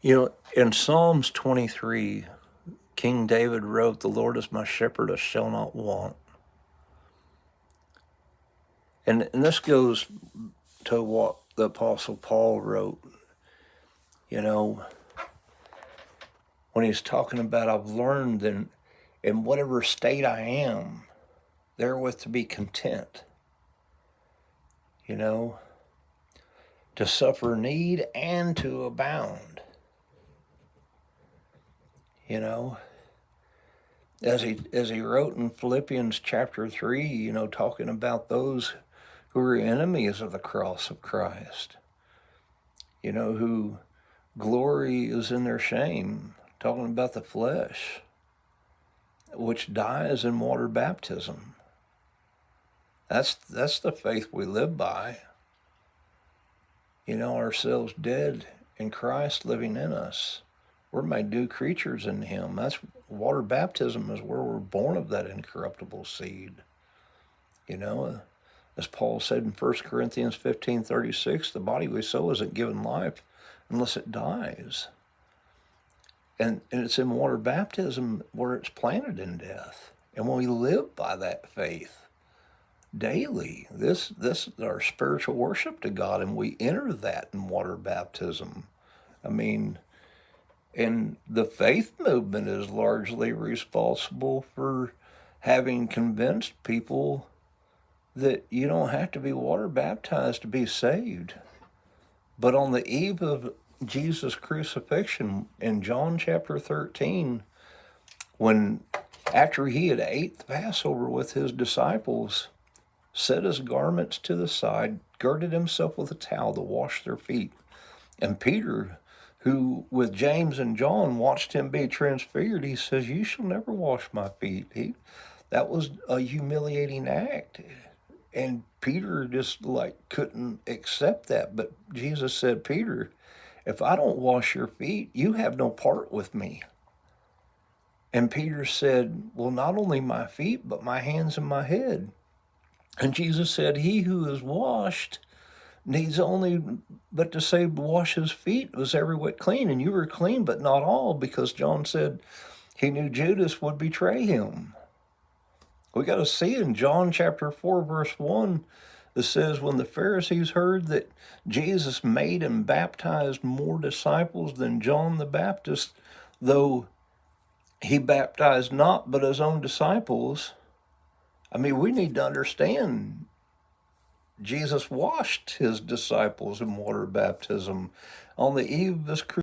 In Psalms 23, King David wrote, "The Lord is my shepherd, I shall not want." And this goes to what the Apostle Paul wrote, you know, when he's talking about, I've learned in whatever state I am, therewith to be content, to suffer need and to abound, as he wrote in Philippians chapter 3, talking about those who are enemies of the cross of Christ, who glory is in their shame, talking about the flesh, which dies in water baptism. That's the faith we live by. Ourselves dead in Christ living in us. We're made new creatures in Him. That's water baptism is where we're born of that incorruptible seed. As Paul said in 1 Corinthians 15:36, the body we sow isn't given life unless it dies. And it's in water baptism where it's planted in death. And when we live by that faith daily, this is our spiritual worship to God, and we enter that in water baptism. And the faith movement is largely responsible for having convinced people that you don't have to be water baptized to be saved. But on the eve of Jesus' crucifixion in John chapter 13, when after he had ate the Passover with his disciples, set his garments to the side, girded himself with a towel to wash their feet. And Peter, who with James and John watched him be transfigured, he says, "You shall never wash my feet." That was a humiliating act. And Peter just couldn't accept that. But Jesus said, "Peter, if I don't wash your feet, you have no part with me." And Peter said, "Well, not only my feet, but my hands and my head." And Jesus said, "He who is washed needs only but to say, wash his feet, was every whit clean. And you were clean, but not all," because John said he knew Judas would betray him. We got to see in John chapter 4, verse 1, it says, when the Pharisees heard that Jesus made and baptized more disciples than John the Baptist, though he baptized not but his own disciples. We need to understand Jesus washed his disciples in water baptism on the eve of his crucifixion.